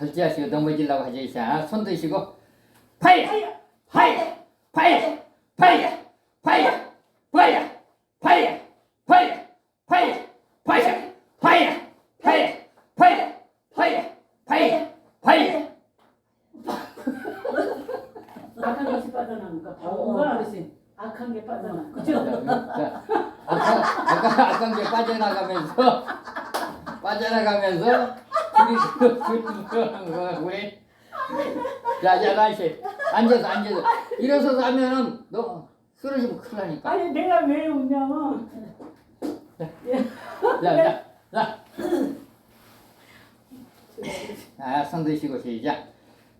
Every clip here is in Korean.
절제하시고 넘어지려고 하지. 자, 손 드시고 파이어 파이어 파이어 파이어 파이어 파이어 파이어 파이어 파이어 파이어 파이어 파이어 파이어 파이어 파이어 파이어. 악한 것이 빠져나오니까 바보가 그렇지. 악한 게 빠져나. 그죠? 자, 아까 게 빠져나가면서 둘이 왜? 자, 다시 앉아서 일어서서 하면은 너 쓰러지면 큰일 나니까. 아니 내가 왜 웃냐면 자. 자, 손 드시고 시작.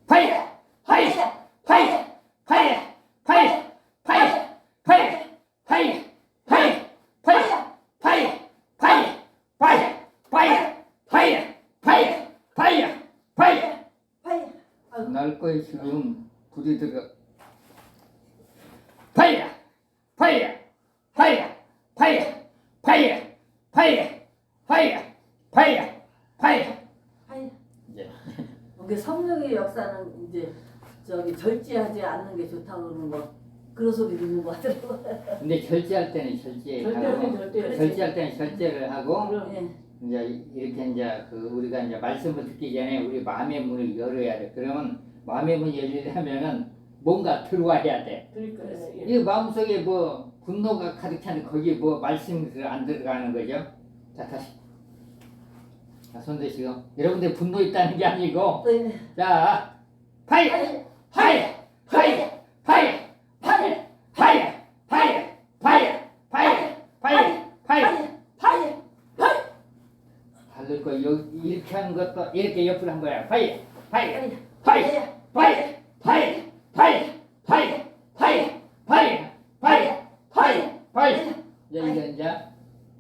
파이어 파이어 파이어 파이어 파이어 파이어 파이어 파이어 파이어 파이어 파이어 파이어 파이어 파이어 파이어 파이어 파이어 파이어. 날 거에 지금 불이 들어. 파이어 파이어 파이어 파이어 파이어 파이어 파이어 파이어 파이어. 이제 이게 성령의 역사는 이제 저기 절제하지 않는 게 좋다고 그러는 거 그런 소리 듣는 거 같더라고. 근데 절제할 때는 절제하고 절제할 때는 절제를 하고 그럼 예. 이제 이렇게 이제 그 우리가 이제 말씀을 듣기 전에 우리 마음의 문을 열어야 돼. 그러면 마음의 문이 열리려면은 뭔가 들어와야 돼. 그러니까 이 마음속에 뭐 분노가 가득 차는데 거기 뭐 말씀이 안 들어가는 거죠. 자, 다시. 자, 손 드시고. 여러분들 분노 있다는 게 아니고 네. 자, 파이어 파이어 파이어 파이어 파이어 파이어 파이어 파이어 파이어 파이어 파이어 바를 거 이렇게 하는 것도 이렇게 옆으로 한 거야. 파이어 파이어 파이어 파이어 파이어 파이어 파이어 파이어 파이어 파이어 파이어 파이어.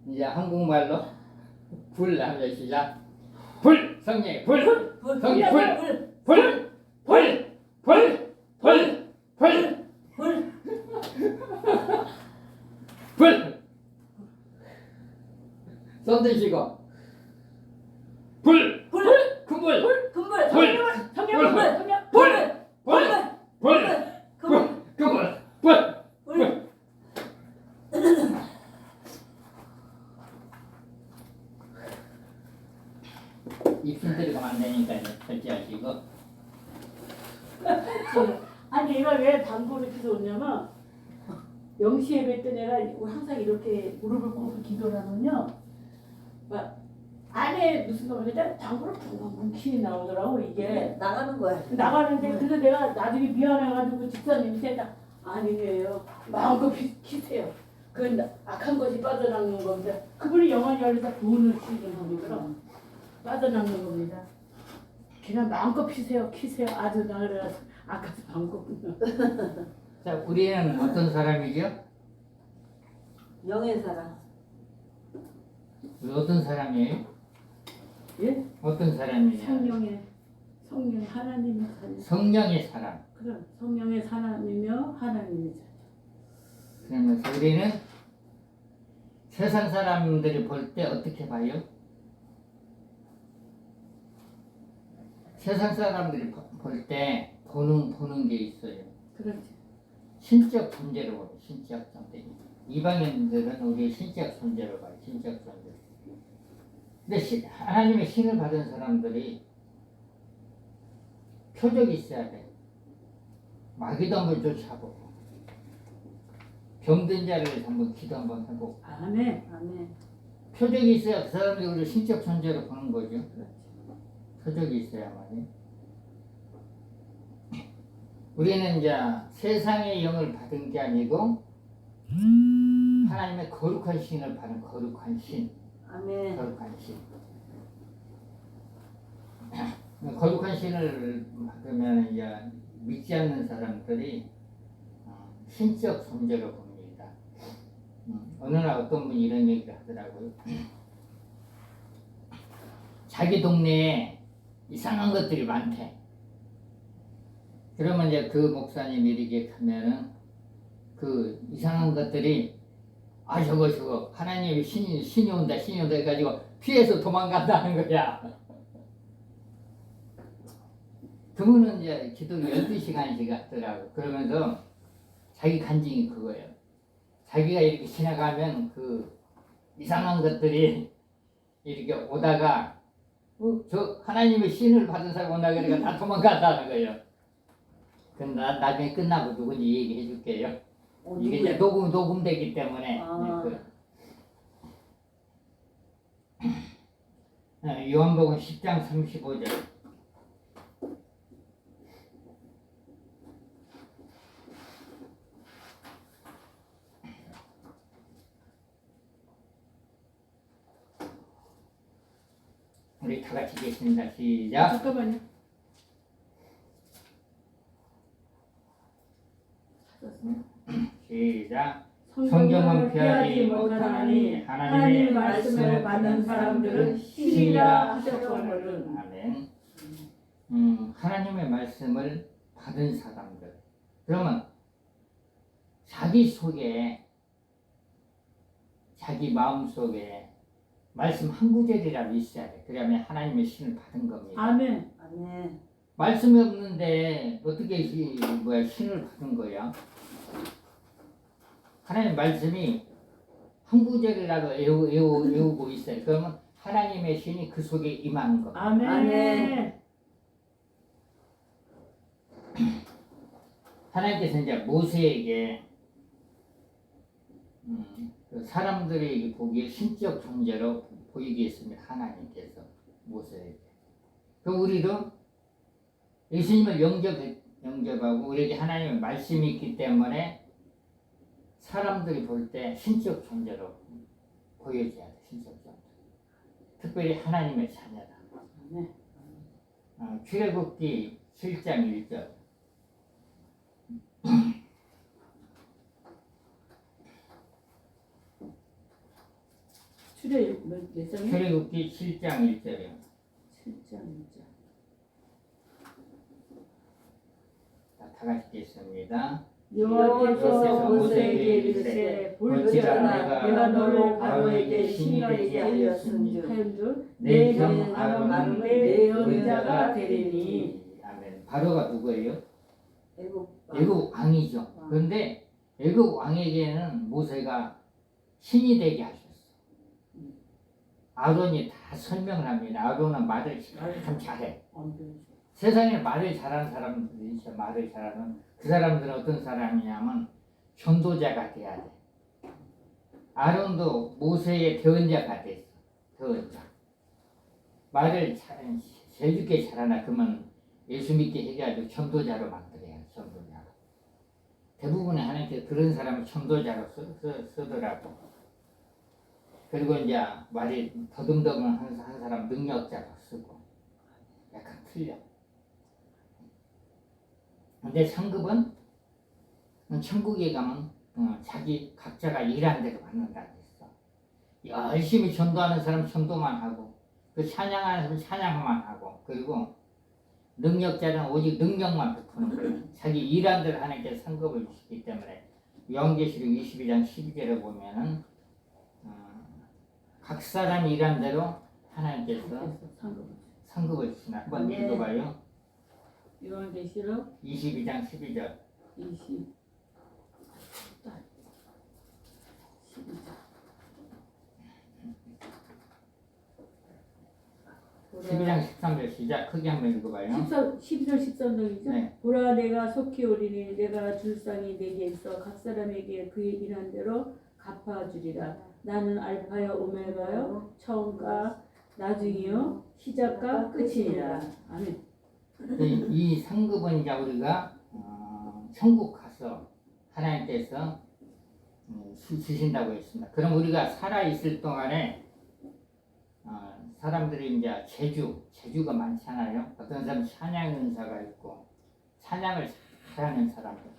이제 한국말로 불 하면 시작. 불 성령의 불 성령의 불 손 드시고 불 금불 입술 들어가면 안 되니까 절제하시고. 아니 얘가 왜 단골을 계속 오냐면 영시 예배 때 내가 항상 이렇게 무릎을 꿇고 기도를 하면요 막 안에 무슨 말이냐 단골을 뭉뭉키 나오더라고 이게 나가는 거야. 나가는데 그래서 내가 나중에 미안해가지고 집사님한테 아니에요 마음껏 키세요 그건 악한 것이 빠져나오는 겁니다 그분이 영원히 열려서 돈을 쓰는 겁니다 빠져나오는 겁니다 그냥 마음껏 키세요 아주 나 그래서 아까도 마음껏 자, 우리는 어떤 사람이죠? 영의 사람. 우리 어떤 사람이에요? 예? 어떤 사람이에요? 성령의 하나님의 자녀. 성령의 사람. 그럼 성령의 사람이며 하나님의 자녀. 그러면서 우리는 세상 사람들이 볼 때 어떻게 봐요? 세상 사람들이 볼 때 보는 게 있어요. 그렇지. 신적 존재로 봐요. 신적 존재. 이방인들은 우리 신적 존재로 봐요. 신적 존재. 근데 하나님의 신을 받은 사람들이 표적이 있어야 돼. 마귀도 한번 쫓아보고 병든 자를 한번 기도 한번 해보고 아멘. 표적이 있어야 그 사람들이 우리 신적 존재로 보는 거죠. 표적이 있어야만이. 우리는 이제 세상의 영을 받은 게 아니고 하나님의 거룩한 신을 받은 거룩한 신. 아멘. 거룩한 신. 거룩한 신을 받으면 이제 믿지 않는 사람들이 신적 존재로 봅니다. 어느 날 어떤 분이 이런 얘기를 하더라고요. 자기 동네에 이상한 것들이 많대. 그러면 이제 그 목사님이 이렇게 하면은 그 이상한 것들이 저거 하나님의 신이 온다 해가지고 피해서 도망간다는 거야. 그분은 이제 기도 12시간씩 하더라고. 그러면서 자기 간증이 그거예요. 자기가 이렇게 지나가면 그 이상한 것들이 이렇게 오다가 저 하나님의 신을 받은 사람 온다 그러니까 다 도망갔다는 거예요. 그럼 나중에 끝나고 누군지 얘기해 줄게요. 이게 이제 녹음되기 때문에. 요한복음 10장 35절. 우리 다 같이 읽겠습니다. 시작. 잠깐만요. 시작. 성경은 피하지 못하나니 하나님의 말씀을 받는 사람들은 신이라 하셨거든. 아멘. 하나님의 말씀을 받은 사람들. 그러면 자기 속에, 자기 마음 속에 말씀 한 구절이라도 있어야 돼. 그러면 하나님의 신을 받은 겁니다. 아멘. 아멘. 말씀이 없는데 어떻게 신을 받은 거야? 하나님 말씀이 한 구절이라도 외우고 있어요. 그러면 하나님의 신이 그 속에 임하는 겁니다. 아멘. 아멘. 하나님께서 이제 모세에게 그 사람들이 보기에 신적 존재로 보이게 했습니다. 하나님께서 모세에게. 그럼 우리도 예수님을 영접하고 우리에게 하나님의 말씀이 있기 때문에 사람들이 볼 때 신적 존재로 보여줘야 돼. 신적 존재. 특별히 하나님의 자녀다. 네. 출애굽기 7장 1절. 몇 장이요? 출애굽기 7장 1절이요. 7장 1절. 다 같이 읽겠습니다. 여호와께서 모세에게 이르시되 볼지어다 내가 너를 바로에게 신이 되게 하였은즉 내 형 아론이 내 의자가 되리니. 아멘. 바로가 누구예요? 애국 애국 왕이죠. 그런데 애국 왕에게는 모세가 신이 되게 하셨어. 아론이 다 설명을 합니다. 아론은 말을 참 잘해. 세상에 말을 잘하는 사람들이 있어. 말을 잘하는 그 사람들은 어떤 사람이냐면 전도자가 돼야 돼. 아론도 모세의 대언자가 됐어. 대언자. 말을 제일 좋게 잘하나 그러면 예수 믿게 해가지고 전도자로 만들어야 돼. 전도자로. 대부분의 하나님께서 그런 사람을 전도자로 쓰더라고. 그리고 이제 말이 더듬더듬한 한 사람 능력자로 쓰고 약간 틀려. 근데 상급은 천국에 가면 자기 각자가 일하는 대로 받는다 그랬어. 열심히 전도하는 사람 전도만 하고 그 찬양하는 사람 찬양만 하고 그리고 능력자는 오직 능력만 베푸는 거예요. 자기 일하는 대로 하나님께서 상급을 주시기 때문에 요한계시록 22장 12절에 보면은 각 사람이 일한 대로 하나님께서 상급을 주시나. 한번 읽어봐요. 요한계시록 22장 12절. 12장 12장 13절 시작. 크게 한번 읽어봐요. 12절 13절이죠? 네. 보라 내가 속히 오리니 내가 줄 상이 내게 있어 각 사람에게 그의 일한 대로 갚아주리라. 나는 알파요 오메가요 처음과 나중이요 시작과 끝이니라. 아멘. 이 상급은 이제 우리가 천국 가서 하나님께서 주신다고 했습니다. 그럼 우리가 살아 있을 동안에 사람들이 이제 재주가 많잖아요. 어떤 사람 찬양 은사가 있고 찬양을 잘하는 사람들.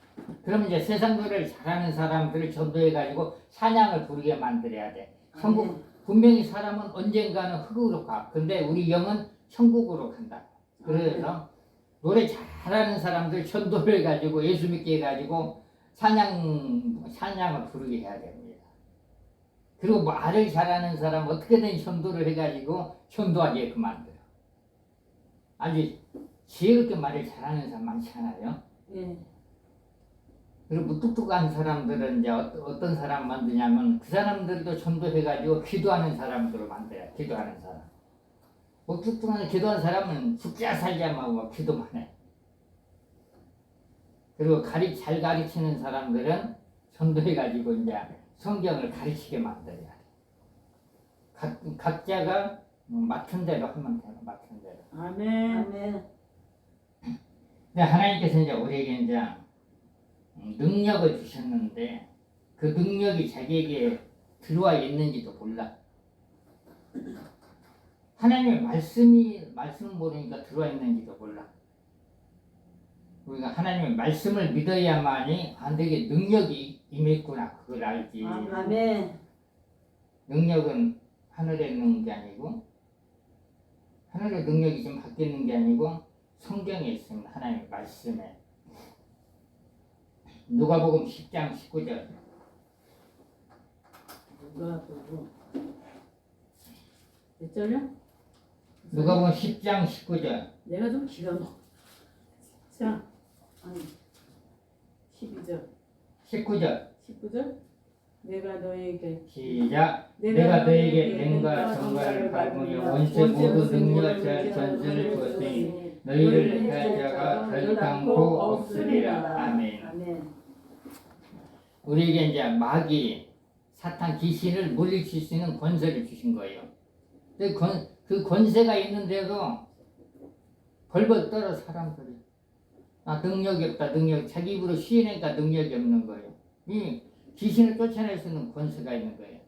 그럼 이제 세상 노래를 잘하는 사람들을 전도해 가지고 찬양을 부르게 만들어야 돼. 천국 분명히 사람은 언젠가는 흙으로 가. 근데 우리 영은 천국으로 간다. 그래서 노래 잘하는 사람들 전도를 해 가지고 예수 믿게 해 가지고 찬양을 부르게 해야 됩니다. 그리고 말을 잘하는 사람 어떻게든 전도를 해 가지고 전도하게 만들어. 아주 지혜롭게 말을 잘하는 사람 많지 않아요? 예. 그리고 무뚝뚝한 사람들은 이제 어떤 사람 만드냐면 그 사람들도 전도해가지고 기도하는 사람들로 만들어요. 기도하는 사람. 무뚝뚝한 기도하는 사람은 죽자 살자 하고 기도만 해. 그리고 잘 가르치는 사람들은 전도해가지고 이제 성경을 가르치게 만들어야 돼. 각자가 맡은 대로 하면 돼요. 맡은 대로. 아멘. 아멘. 근데 하나님께서 이제 우리에게 이제 능력을 주셨는데 그 능력이 자기에게 들어와 있는지도 몰라. 하나님의 말씀을 모르니까 들어와 있는지도 몰라. 우리가 하나님의 말씀을 믿어야만이 내게 능력이 임했구나 그걸 알지. 아멘. 능력은 하늘에 있는 게 아니고 하늘의 능력이 좀 바뀌는 게 아니고 성경에 있습니다. 하나님의 말씀에. 누가복음 10장 19절. 누가복음 몇 절이야? 누가복음 10장 19절. 내가 좀 기가 막혀. 자, 아니, 12절, 19절. 19절. 내가 너에게 시작. 내가 너에게 뱀과 정갈을 밟으며 원수 모두 능력자 전술을 주었으니 너희를 해할 자가 결단코 없으리라. 아멘. 아멘. 우리에게 이제 마귀, 사탄, 귀신을 물리칠 수 있는 권세를 주신 거예요. 근데 그 권세가 있는데도 벌벌 떨어 사람들이. 능력이 없다, 자기 입으로 시인하니까 능력이 없는 거예요. 이 귀신을 쫓아낼 수 있는 권세가 있는 거예요.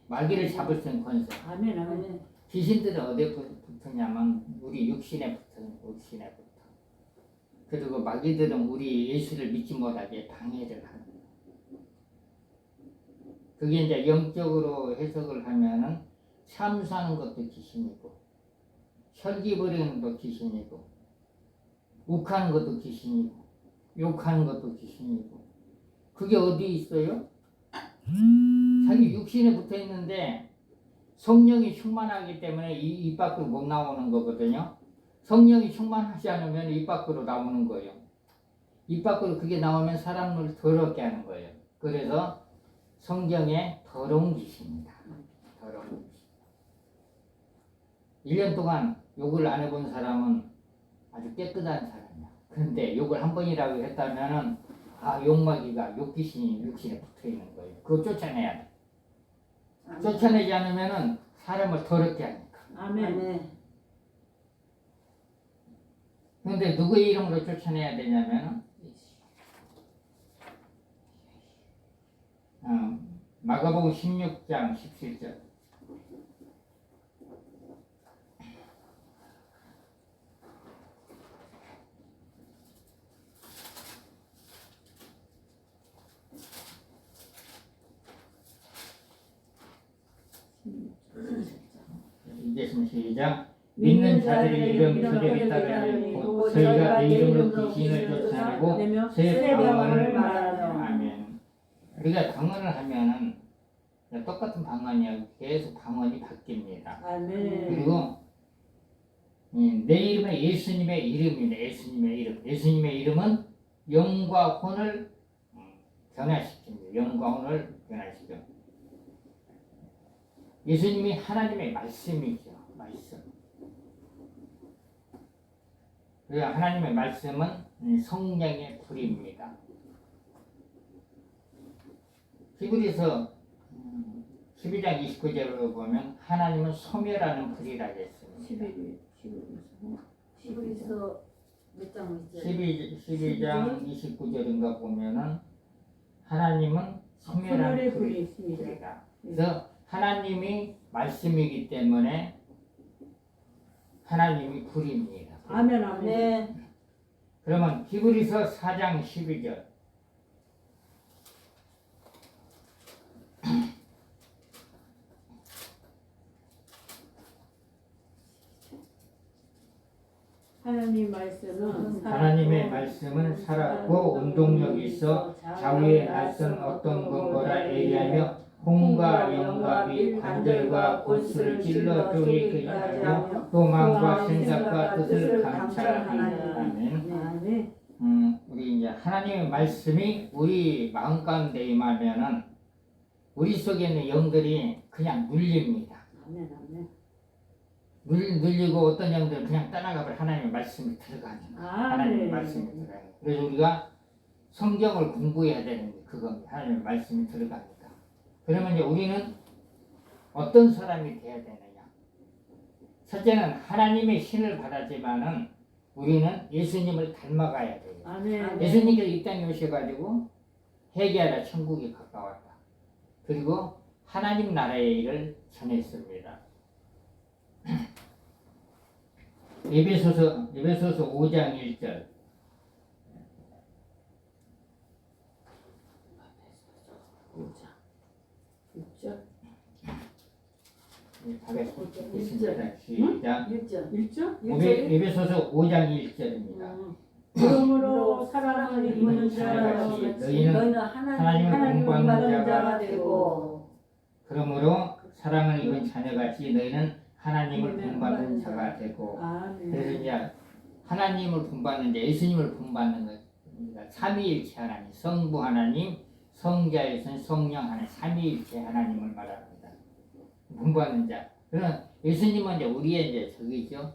마귀를 잡을 수 있는 권세. 아멘, 아멘. 귀신들은 어디에 붙으냐면 우리 육신에 붙어요. 육신에 붙어. 그리고 마귀들은 우리 예수를 믿지 못하게 방해를 하는 거예요. 그게 이제 영적으로 해석을 하면은 참수하는 것도 귀신이고 혈기 부리는 것도 귀신이고 욱하는 것도 귀신이고 욕하는 것도 귀신이고 그게 어디 있어요? 자기 육신에 붙어 있는데 성령이 충만하기 때문에 입 밖으로 못 나오는 거거든요. 성령이 충만하지 않으면 입 밖으로 나오는 거예요. 입 밖으로 그게 나오면 사람을 더럽게 하는 거예요. 그래서 성경에 더러운 귀신입니다. 더러운 귀신. 1년 동안 욕을 안 해본 사람은 아주 깨끗한 사람이야. 그런데 욕을 한 번이라고 했다면은 욕마귀가 욕귀신이 육신에 붙어 있는 거예요. 그거 쫓아내야 돼. 쫓아내지 않으면은 사람을 더럽게 하니까. 아멘. 아멘. 그런데 누구의 이름으로 쫓아내야 되냐면은 마가복음 16장 17절. 이제는 시작. 믿는 자들의 이름 표적에 따르고 저희가 내 이름으로 귀신을 쫓아내고 새 방언을 말하며. 아멘. 우리가 방언을 하면은 똑같은 방언이야. 계속 방언이 바뀝니다. 아멘. 그리고 내 이름은 예수님의 이름입니다. 예수님의 이름. 예수님의 이름은 영과 혼을 변화시킵니다. 영과 혼을 변화시켜. 예수님이 하나님의 말씀이죠. 말씀. 그리고 하나님의 말씀은 성령의 불입니다. 히브리서 12장 29절로 보면 하나님은 소멸하는 불이라 했습니다. 11에서 몇 장 있죠? 12장 29절인가 보면은 하나님은 소멸하는 불이 있습니다. 불이다. 그래서 하나님이 말씀이기 때문에 하나님이 불입니다. 아멘, 아멘. 네. 그러면 히브리서 4장 12절. 하나님의 말씀은 살았고 운동력이 있어 좌우에 낯선 어떤 것보다 예리하며 홍과 영과 및 관절과 골수를 찔러 쪼개기까지 하며 또 마음과 생각과 뜻을 감찰하나니. 아멘. 우리 이제 하나님의 말씀이 우리 마음 가운데 임하면은 우리 속에 있는 영들이 그냥 눌립니다. 아멘, 아멘. 눌리고 어떤 영들은 그냥 떠나가버려. 하나님의 말씀이 들어가니까. 하나님의 말씀이 들어가요. 그래서 우리가 성경을 공부해야 되는 게 그겁니다. 하나님의 말씀이 들어가니까. 그러면 이제 우리는 어떤 사람이 돼야 되느냐? 첫째는 하나님의 신을 받았지만은 우리는 예수님을 닮아가야 돼요. 아멘. 예수님께서 이 땅에 오셔가지고 회개하라 천국이 가까웠다. 그리고 하나님 나라의 일을 전했습니다. 에베소서 5장 1절. 하겠습니다. 시작. 1절? 에베소서 5장 1절입니다. 그러므로 사랑을 입는 자와 같이 너희는 하나님을 공부하는 자가 되고 그러므로 사랑을 입은 자녀같이 너희는 하나님을 본받는 자가 되고. 그래서 이제 하나님을 본받는 자, 예수님을 본받는 것입니다. 삼위일체 하나님, 성부 하나님, 성자이신 성령 하나님, 삼위일체 하나님을 말합니다. 본받는 자. 그러나 예수님은 이제 우리의 이제 저기죠.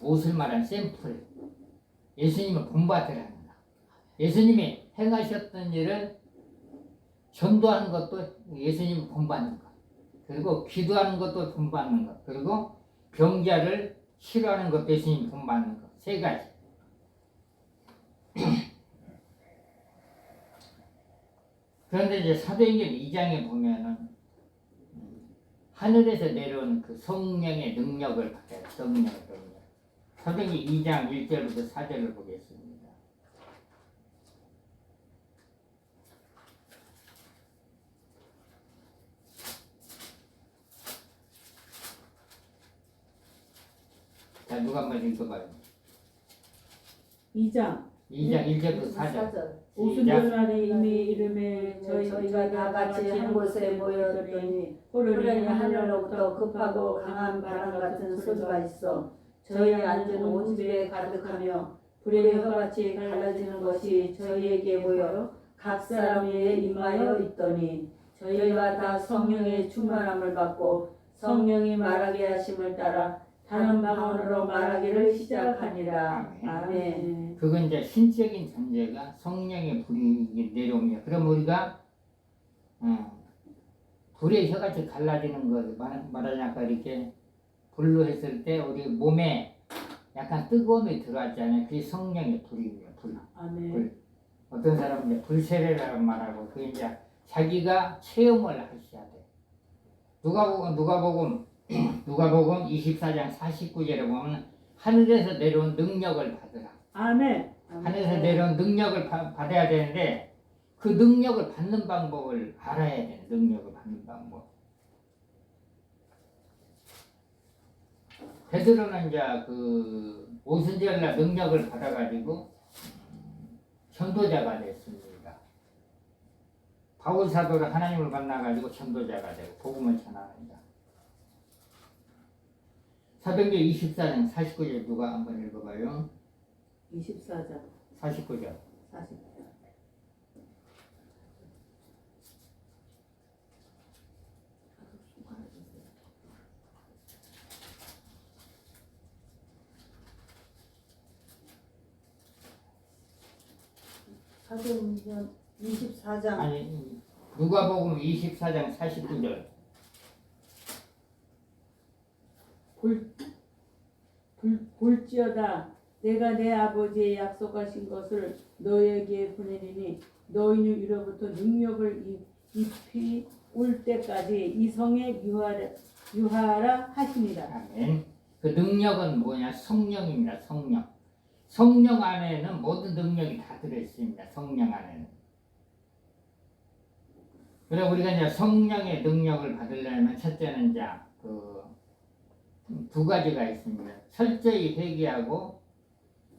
옷을 말한 샘플. 예수님을 본받으라는 거. 예수님이 행하셨던 일을 전도하는 것도 예수님을 본받는 것. 그리고 기도하는 것도 본받는 것. 그리고 병자를 치료하는 것도 예수님 본받는 것. 세 가지. 그런데 이제 사도행전 2장에 보면은 하늘에서 내려오는 그 성령의 능력을 받아요. 성령의 능력. 사도행전 2장 1절부터 4절을 보겠습니다. 자, 누가 한번 읽어봐요. 2장 1절부터 4절. 오순절날에 이미 이름에 저희가 다 같이 한 곳에 모였더니 호련히 하늘로부터 급하고 강한 바람 같은 소리가 있어 저희 앉은 온 집에 가득하며 불의 혀같이 갈라지는 것이 저희에게 보여 각 사람 위에 임하여 있더니 저희가 다 성령의 충만함을 받고 성령이 말하게 하심을 따라 다른 방언으로 말하기를 시작하니라. 아멘. 그건 이제 신적인 존재가 성령의 불이 내려옵니다. 그럼 우리가 불의 혀같이 갈라지는 것 말하자니까 이렇게 불로 했을 때 우리 몸에 약간 뜨거움이 들어왔잖아요. 그게 성령의 불입니다. 불. 아멘. 불. 어떤 사람은 이제 불세례라는 말하고 그 이제 자기가 체험을 하셔야 돼. 누가복음 24장 49절에 보면 하늘에서 내려온 능력을 받으라. 아멘. 하늘에서 내려온 능력을 받아야 되는데 그 능력을 받는 방법을 알아야 돼. 능력을 받는 방법. 베드로는 이제 그 오순절날 능력을 받아가지고 전도자가 됐습니다. 바울 사도를 하나님을 만나가지고 전도자가 되고 복음을 전합니다. 사도행전 24장 49절 누가 한번 읽어봐요. 24장 49절. 40. 사도행전 24장 아니 누가복음 24장 49절. 볼지어다 내가 내 아버지의 약속하신 것을 너에게 보내리니 너희는 이로부터 능력을 입히 올 때까지 이 성에 유하라 하시니라. 아멘. 그 능력은 뭐냐? 성령입니다. 성령. 성령 안에는 모든 능력이 다 들어있습니다. 성령 안에는. 그래 우리가 이제 성령의 능력을 받으려면 첫째는 이제 그 두 가지가 있습니다. 철저히 회개하고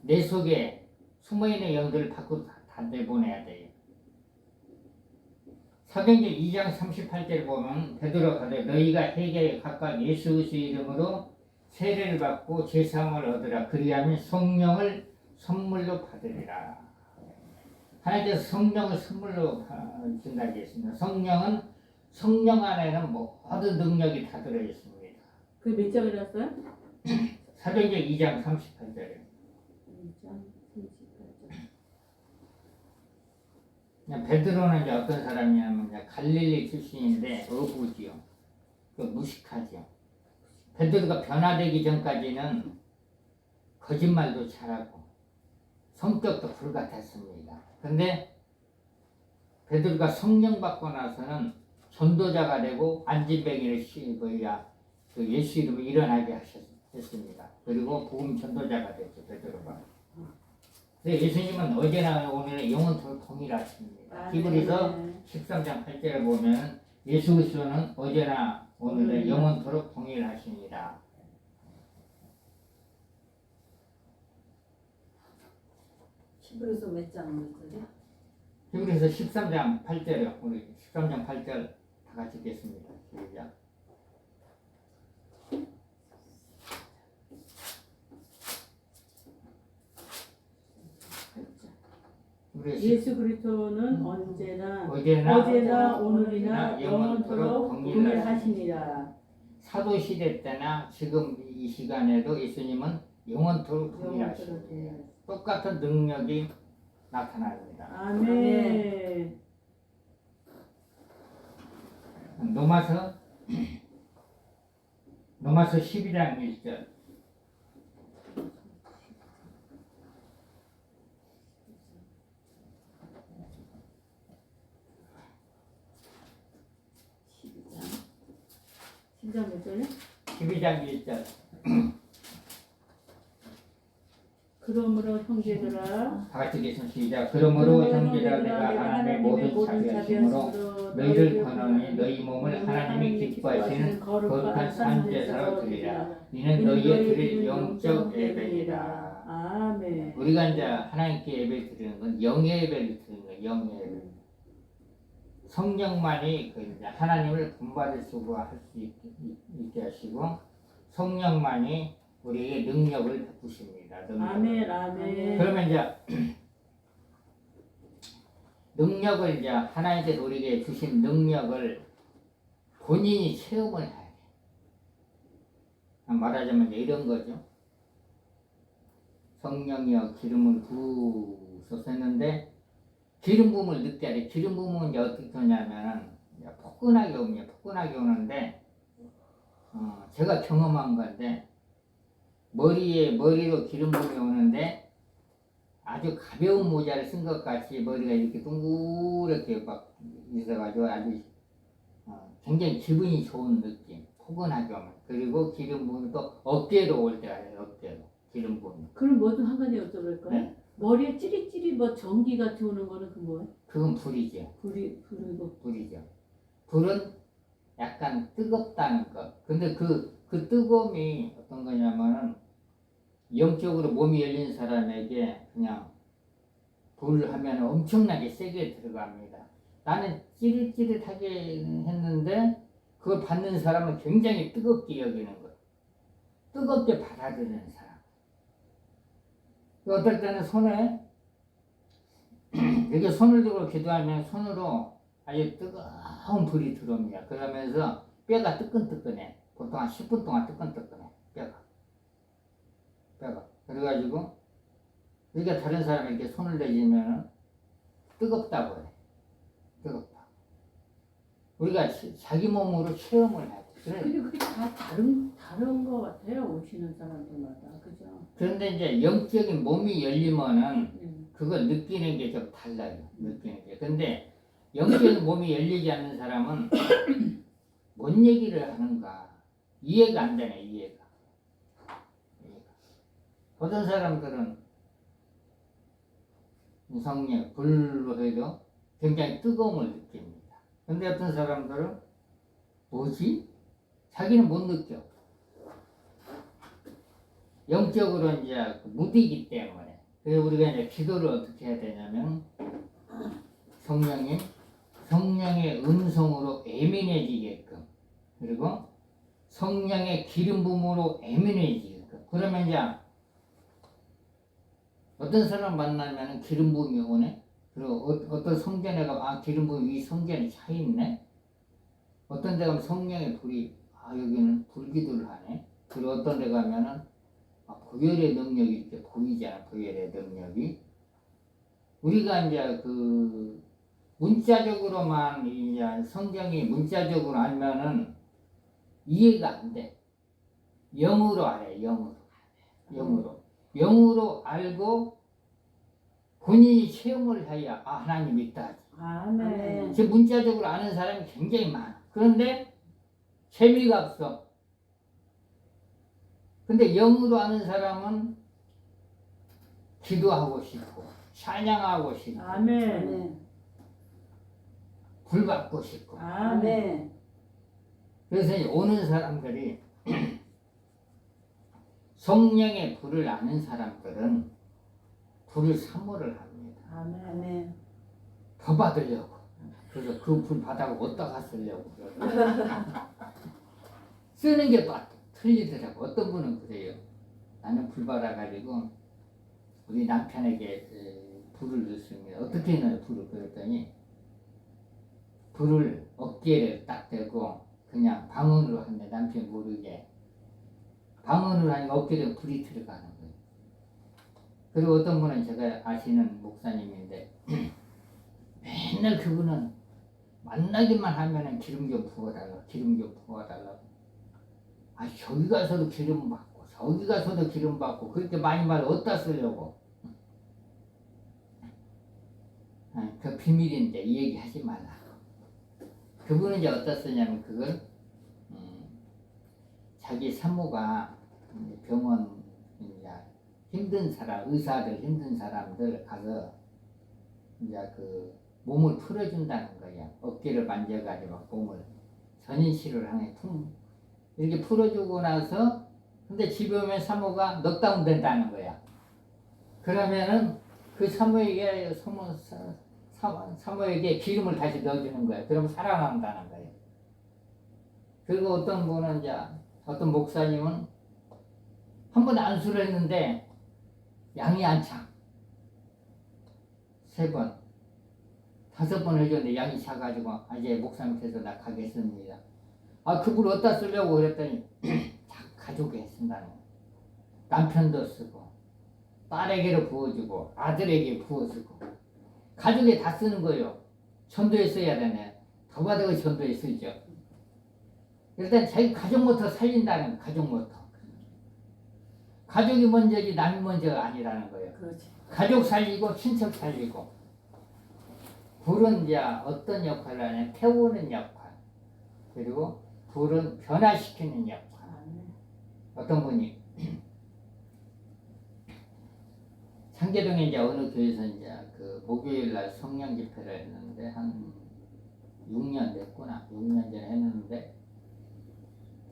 내 속에 숨어있는 영들을 밖으로 다 내보내야 돼요. 사도행전 2장 38절을 보면 베드로가 가되 너희가 회개에 각각 예수 그리스도의 이름으로 세례를 받고 제사함을 얻으라. 그리하면 성령을 선물로 받으리라. 하나님께서 성령을 선물로 준다고 했습니다. 성령은 성령 안에는 모든 능력이 다 들어있습니다. 그게 몇 장이었어요? 사도행전 2장 38절에 2장 38절. 베드로는 이제 어떤 사람이냐면 이제 갈릴리 출신인데 어부지요. 그 무식하죠. 베드로가 변화되기 전까지는 거짓말도 잘하고 성격도 불같았습니다. 근데 베드로가 성령 받고 나서는 전도자가 되고 안진뱅이를 그 예수 이름으로 일어나게 했습니다. 그리고 복음 전도자가 됐죠. 베드로가. 근데 예수님은 어제나 오늘은 영원토록 동일하십니다. 히브리서 13장 8절을 보면 예수 그리스도는 어제나 오늘은 영원토록 동일하십니다. 히브리서 몇 장 몇절이야? 히브리서 13장 8절이요. 우리 13장 8절 다 같이 읽겠습니다. 시작. 예수 그리스도는 언제나 어제나 오늘이나 영원토록 동일하십니다. 사도 시대 때나 지금 이 시간에도 예수님은 영원토록 동일하십니다. 똑같은 능력이 나타납니다. 아멘. 로마서 12장 1절. 진짜 몇 절이야? 12장 1절. 그러므로 형제들아 다 같이 읽겠습니다. 시작. 그러므로 형제들아 내가 하나님의 모든 자비하심으로 너희를 권하노니 너희 몸을 하나님이 기뻐하시는 거룩한 산제사로 드리라. 이는 너희의 드릴 영적 예배니라. 아멘. 우리가 이제 하나님께 예배 드리는 건 영의 예배를 드리는 거예요. 영의 예배. 성령만이 그 이제 하나님을 본받을 수가 할 수 있게 하시고 성령만이 우리에게 능력을 베푸십니다. 아멘, 아멘. 그러면 이제 능력을 이제 하나님께서 우리에게 주신 능력을 본인이 체험을 해야 돼. 말하자면 이제 이런 거죠. 성령이여 기름을 부으소서 했는데 기름 부음을 느껴야 돼. 기름 부음은 이제 어떻게 오냐면은 포근하게 옵니다. 포근하게 오는데 제가 경험한 건데 머리로 기름 부음이 오는데 아주 가벼운 모자를 쓴 것 같이 머리가 이렇게 둥그렇게 막 있어가지고 아주 굉장히 기분이 좋은 느낌. 포근하게 오면. 그리고 기름 부음이 또 어깨로 올 때가 있어요. 어깨로 기름 부음이. 그럼 뭐좀 한 가지 여쭤볼까요? 네. 머리에 찌릿찌릿 뭐 전기 같이 오는 거는 그 뭐예요? 그건 불이죠. 불이고. 불이죠. 불은 약간 뜨겁다는 것. 근데 그 뜨거움이 어떤 거냐면은 영적으로 몸이 열린 사람에게 그냥 불 하면 엄청나게 세게 들어갑니다. 나는 찌릿찌릿하게 했는데 그걸 받는 사람은 굉장히 뜨겁게 여기는 거예요. 뜨겁게 받아들이는 사람. 어떨 때는 손에 이렇게 손을 들고 기도하면 손으로 아주 뜨거운 불이 들어옵니다. 그러면서 뼈가 뜨끈뜨끈해. 보통 한 10분 동안 뜨끈뜨끈해. 뼈가. 그래가지고 이렇게 다른 사람이 이렇게 손을 내지면 뜨겁다고 해. 뜨겁다. 우리가 자기 몸으로 체험을 해야 돼. 근데 그게 다 다른 거 같아요. 오시는 사람들마다. 그죠? 그런데 이제 영적인 몸이 열리면은 그걸 느끼는 게 좀 달라요. 느끼는 게. 근데 영적인 몸이 열리지 않는 사람은 뭔 얘기를 하는가 이해가 안 되네. 이해가. 어떤 사람들은 성령 불로 해도 굉장히 뜨거움을 느낍니다. 근데 어떤 사람들은 뭐지? 자기는 못 느껴. 영적으로 이제 무디기 때문에. 그래서 우리가 이제 기도를 어떻게 해야 되냐면 성령님 성령의 음성으로 예민해지게끔, 그리고 성령의 기름 부음으로 예민해지게끔. 그러면 이제 어떤 사람 만나면 기름 부음이 오네. 그리고 어떤 성전에 가면 기름 부음이 이 성전에 차 있네. 어떤 데 가면 성령의 불이 여기는 불기도를 하네. 그리고 어떤 데 가면은 보혈의 능력이 이렇게 보이잖아. 보혈의 능력이. 우리가 이제 그 문자적으로만 이제 성경이 문자적으로 알면은 이해가 안 돼. 영으로 알아요. 영으로 알고 본인이 체험을 해야 하나님 있다. 아멘. 지금 문자적으로 아는 사람이 굉장히 많아. 그런데 재미가 없어. 근데 영으로 아는 사람은 기도하고 싶고 찬양하고 싶고 아멘. 불 받고 싶고. 아멘. 그래서 이제 오는 사람들이 성령의 불을 아는 사람들은 불을 사모를 합니다. 아멘. 더 받으려고. 그래서 그 불 받아고 어디다가 쓰려고 쓰는 게 틀리더라고. 어떤 분은 그래요. 나는 불 받아가지고 우리 남편에게 불을 넣습니다. 어떻게 넣어요 불을? 그랬더니 불을 어깨를 딱 대고 그냥 방언으로 하는데 남편 모르게 방언으로 하니까 어깨에 불이 들어가는 거예요. 그리고 어떤 분은 제가 아시는 목사님인데 맨날 그분은 만나기만 하면은 기름 좀 부어달라, 기름 좀 부어달라. 저기 가서도 기름 받고 저기 가서도 기름 받고 그렇게 많이 말 어디다 쓰려고. 그 비밀인데 이 얘기 하지 말라. 그분은 이제 어디다 쓰냐면 그걸 자기 사모가 병원 이제 힘든 사람, 의사들 힘든 사람들 가서 이제 그 몸을 풀어준다는 거야. 어깨를 만져가지고 몸을 전인치료를 하네. 이렇게 풀어주고 나서 근데 집에 오면 사모가 넉다운 된다는 거야. 그러면은 그 사모에게 사모에게 기름을 다시 넣어주는 거야. 그러면 살아난다는 거예요. 그리고 어떤 분은 이제 어떤 목사님은 한 번 안수를 했는데 양이 안 차. 3번, 5번 해줬는데 양이 차가지고 이제 목사님께서 나 가겠습니다. 그 불 어디다 쓰려고 그랬더니 가족에 쓴다는 거예요. 남편도 쓰고 딸에게로 부어주고 아들에게 부어주고 가족에 다 쓰는 거예요. 전도에 써야 되네. 더 받아가 전도에 쓰죠. 일단 자기 가족부터 살린다는 거예요. 가족부터. 가족이 먼저지 남이 먼저가 아니라는 거예요. 그렇지. 가족 살리고 친척 살리고. 불은 이제 어떤 역할을 하냐면 태우는 역할. 그리고 불은 변화시키는 역할. 어떤 분이 창계동에 이제 어느 교회에서 이제 그 목요일 날 성령 집회를 했는데 한 6년 됐구나. 6년 전에 했는데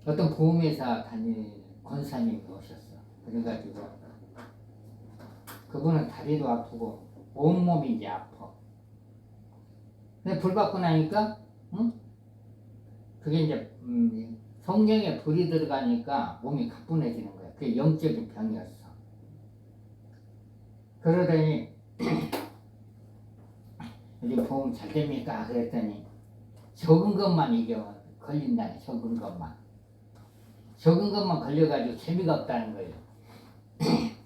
어떤 보험회사 다니는 권사님이 오셨어. 그래가지고 그분은 다리도 아프고 온몸이 이제 아파. 근데 불 받고 나니까 그게 이제 성령에 불이 들어가니까 몸이 가뿐해지는 거야. 그게 영적인 병이었어. 그러더니 요즘 보험 잘 됩니까? 그랬더니 적은 것만 이게 걸린다네. 적은 것만 걸려가지고 재미가 없다는 거예요.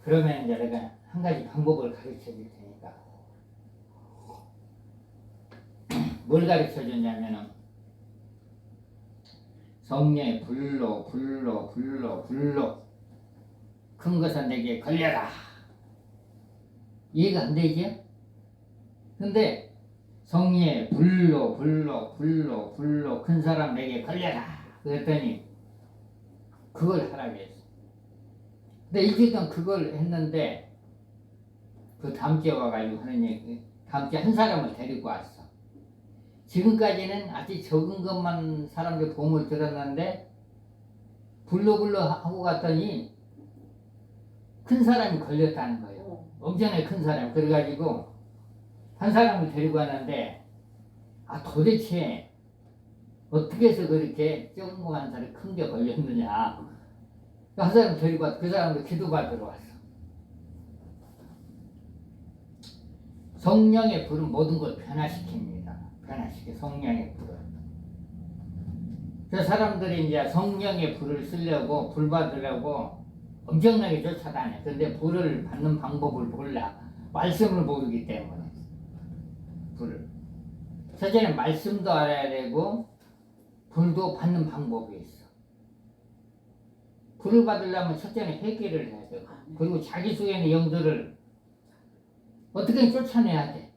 그러면 이제 내가 한 가지 방법을 가르쳐 줄 테니까. 뭘 가르쳐 줬냐면은 성령의 불로 큰 것은 내게 걸려라. 이해가 안 되지? 근데 성령의 불로 큰 사람 내게 걸려라. 그랬더니 그걸 하라고 했어. 근데 일주일 동안 그걸 했는데 그 다음 주에 와가지고 하는 얘기, 다음 주에 한 사람을 데리고 왔어. 지금까지는 아주 적은 것만 사람들 보험을 들었는데 불로 하고 갔더니 큰 사람이 걸렸다는 거예요. 엄청나게 큰 사람. 그래가지고 한 사람을 데리고 왔는데 아 도대체 어떻게 해서 그렇게 조그만 살이 큰 게 걸렸느냐. 한 사람 데리고 왔어. 그 사람도 기도받으러 왔어. 성령의 불은 모든 걸 변화시킵니다. 변화시켜 성령의 불을. 그 사람들이 이제 성령의 불을 쓰려고 불 받으려고 엄청나게 쫓아다녀. 근데 불을 받는 방법을 몰라. 말씀을 모르기 때문에. 불을. 첫째는 말씀도 알아야 되고 불도 받는 방법이 있어. 불을 받으려면 첫째는 회개를 해야 되고 그리고 자기 속에 있는 영들을 어떻게 쫓아내야 돼.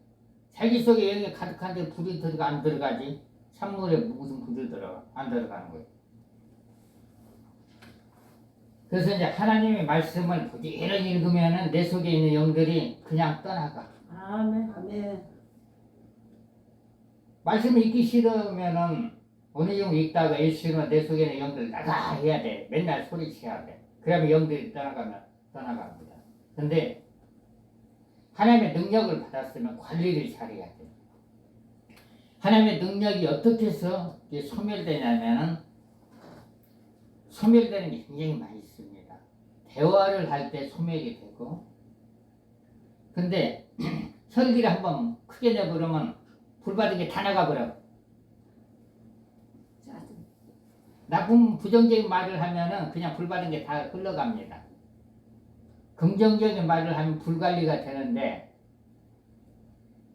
자기 속에 영이 가득한데 불이 들어가 안 들어가지? 찬물에 무슨 불이 들어가? 안 들어가는 거예요. 그래서 이제 하나님의 말씀을 부지런히 읽으면은 내 속에 있는 영들이 그냥 떠나가. 아멘. 아멘. 말씀을 읽기 싫으면은 어느 정도 읽다가 읽으면 내 속에 있는 영들 나가 해야 돼. 맨날 소리쳐야 돼. 그러면 영들이 떠나갑니다. 근데 하나님의 능력을 받았으면 관리를 잘해야 돼. 하나님의 능력이 어떻게 해서 소멸되냐면은 소멸되는 게 굉장히 많이 있습니다. 대화를 할 때 소멸이 되고, 근데 혈기를 한번 크게 내버리면 불 받은 게 다 나가버려. 나쁜 부정적인 말을 하면은 그냥 불 받은 게 다 흘러갑니다. 긍정적인 말을 하면 불관리가 되는데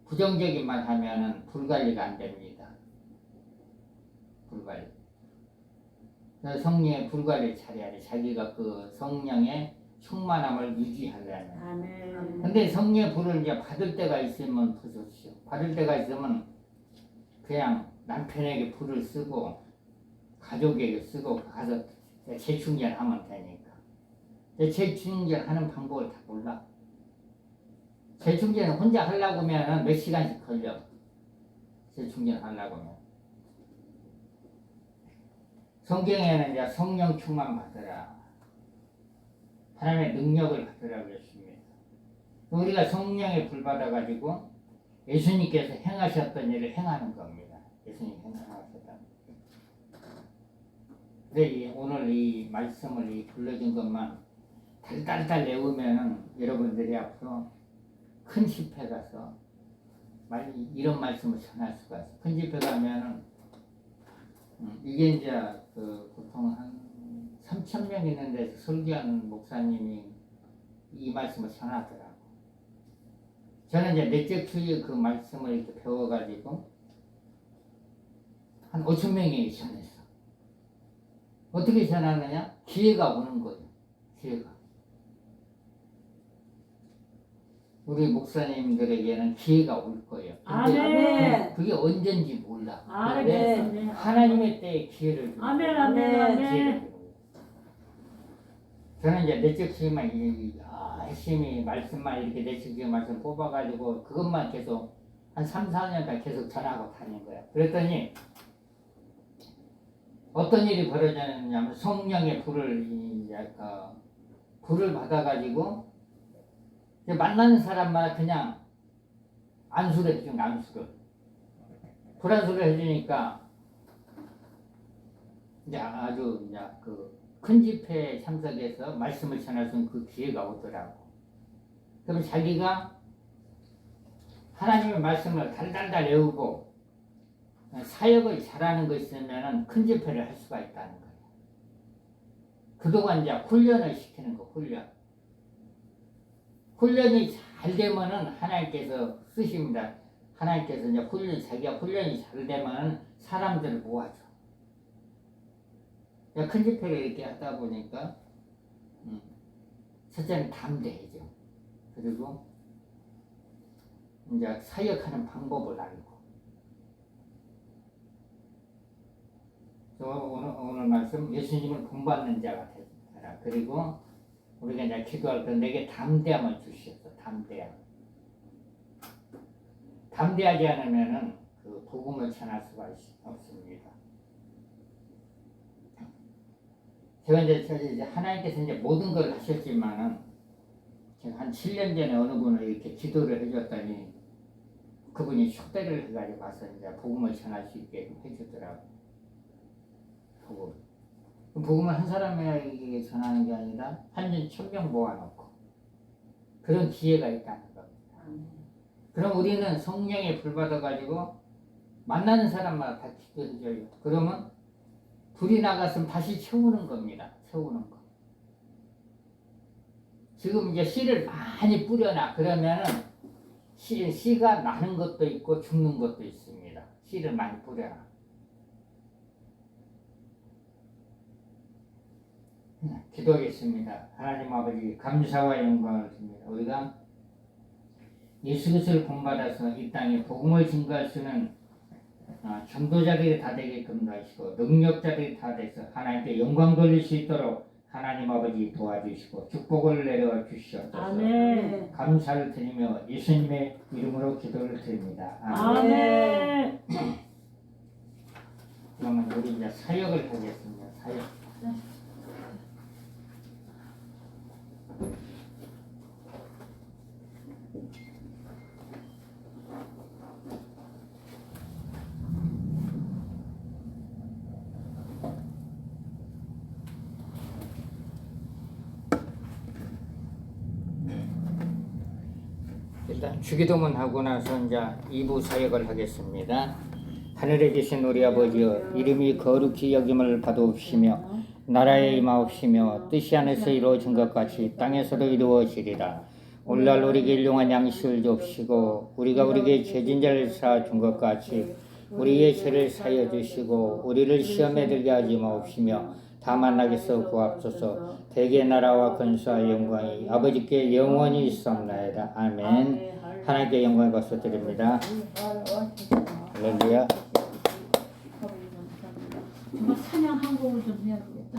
부정적인 말 하면은 불관리가 안 됩니다. 불관리. 그래서 성령의 불관리를 잘해야 돼. 자기가 그 성령의 충만함을 유지하려면. 아멘. 근데 성령의 불을 이제 받을 때가 있으면 더 좋죠. 받을 때가 있으면 그냥 남편에게 불을 쓰고 가족에게 쓰고 가서 재충전하면 되니까. 재충전하는 방법을 다 몰라. 재충전을 혼자 하려고 하면 몇 시간씩 걸려. 재충전하려고 하면. 성경에는 이제 성령 충만 받으라. 하나님의 능력을 받으라 그랬습니다. 우리가 성령의 불 받아가지고 예수님께서 행하셨던 일을 행하는 겁니다. 예수님 행하셨던. 근데 오늘 이 말씀을 불러준 것만 달달달 외우면은 여러분들이 앞으로 큰 집회 가서 이런 말씀을 전할 수가 있어. 큰 집회 가면은 이게 이제 그 보통 한 3,000명 있는 데서 설교하는 목사님이 이 말씀을 전하더라고. 저는 이제 넷째 주에 그 말씀을 이렇게 배워가지고 한 5,000명이 전했어. 어떻게 전하느냐? 기회가 오는 거예요. 기회가. 우리 목사님들에게는 기회가 올 거예요. 근데 아멘. 그게 언젠지 몰라. 아멘. 근데 하나님의 때에 기회를 주는 아멘. 거예요. 아멘. 아멘. 기회를 주는 거예요. 저는 이제 넷째 주에만 열심히 말씀만 이렇게 넷째 주에 말씀 뽑아가지고 그것만 계속 한 3, 4년간 계속 전하고 다닌 거야. 그랬더니 어떤 일이 벌어졌냐면 성령의 불을 받아가지고 만나는 사람마다 그냥 안수를 해주는 안수를 불안수를 해주니까 이제 아주 이제 그 큰 집회에 참석해서 말씀을 전할 수 있는 그 기회가 오더라고. 그럼 자기가 하나님의 말씀을 달달달 외우고 사역을 잘하는 거 있으면은 큰 집회를 할 수가 있다는 거예요. 그동안 이제 훈련을 시키는 거, 훈련이 잘 되면은 하나님께서 쓰십니다. 하나님께서 이제 자기가 훈련이 잘 되면은 사람들을 모아줘. 큰 집회를 이렇게 하다 보니까, 첫째는 담대해져. 그리고 이제 사역하는 방법을 알고. 오늘 말씀 예수님을 본받는 자가 되라. 그리고 우리가 이제 기도할 때 내게 담대함을 주시옵소서. 담대하지 않으면은 그 복음을 전할 수가 없습니다. 제가 이제 하나님께서 이제 모든 걸 하셨지만은 제가 한 7년 전에 어느 분을 이렇게 기도를 해줬더니 그분이 축대를 해가지고 와서 이제 복음을 전할 수 있게 해주더라고. 복음을 한 사람에게 전하는 게 아니라 한전 1000명 모아놓고 그런 기회가 있다는 겁니다. 그럼 우리는 성령에 불 받아가지고 만나는 사람마다 다 기도해줘요. 그러면 불이 나갔으면 다시 채우는 겁니다. 채우는 거. 지금 이제 씨를 많이 뿌려놔. 그러면은 씨가 나는 것도 있고 죽는 것도 있습니다. 씨를 많이 뿌려놔. 기도하겠습니다. 하나님 아버지 감사와 영광을 드립니다. 우리가 예수 그리스도를 본받아서 이 땅에 복음을 증거할 수 있는 전도자들이 다 되게끔 하시고 능력자들이 다 돼서 하나님께 영광 돌릴 수 있도록 하나님 아버지 도와주시고 축복을 내려 주시옵소서. 아멘. 감사를 드리며 예수님의 이름으로 기도를 드립니다. 아멘. 그러면 우리 이제 사역을 하겠습니다. 사역. 일단 주기도문 하고 나서 이제 2부 사역을 하겠습니다. 하늘에 계신 우리 아버지여, 이름이 거룩히 여김을 받으옵시며 나라에 임하옵시며 뜻이 하늘에서 이루어진 것 같이 땅에서도 이루어지리라. 오늘날 우리에게 일용할 양식을 줍시고 우리가 우리에게 죄진 자를 사준 것 같이 우리의 죄를 사여 주시고 우리를 시험에 들게 하지 마옵시며 다만 악에서 구하옵소서. 대개 나라와 권세와 영광이 아버지께 영원히 있사옵나이다. 아멘. 하나님께 영광을 박수 드립니다. 할렐루야. 정말 찬양 한 곡을 좀 해야 되겠다.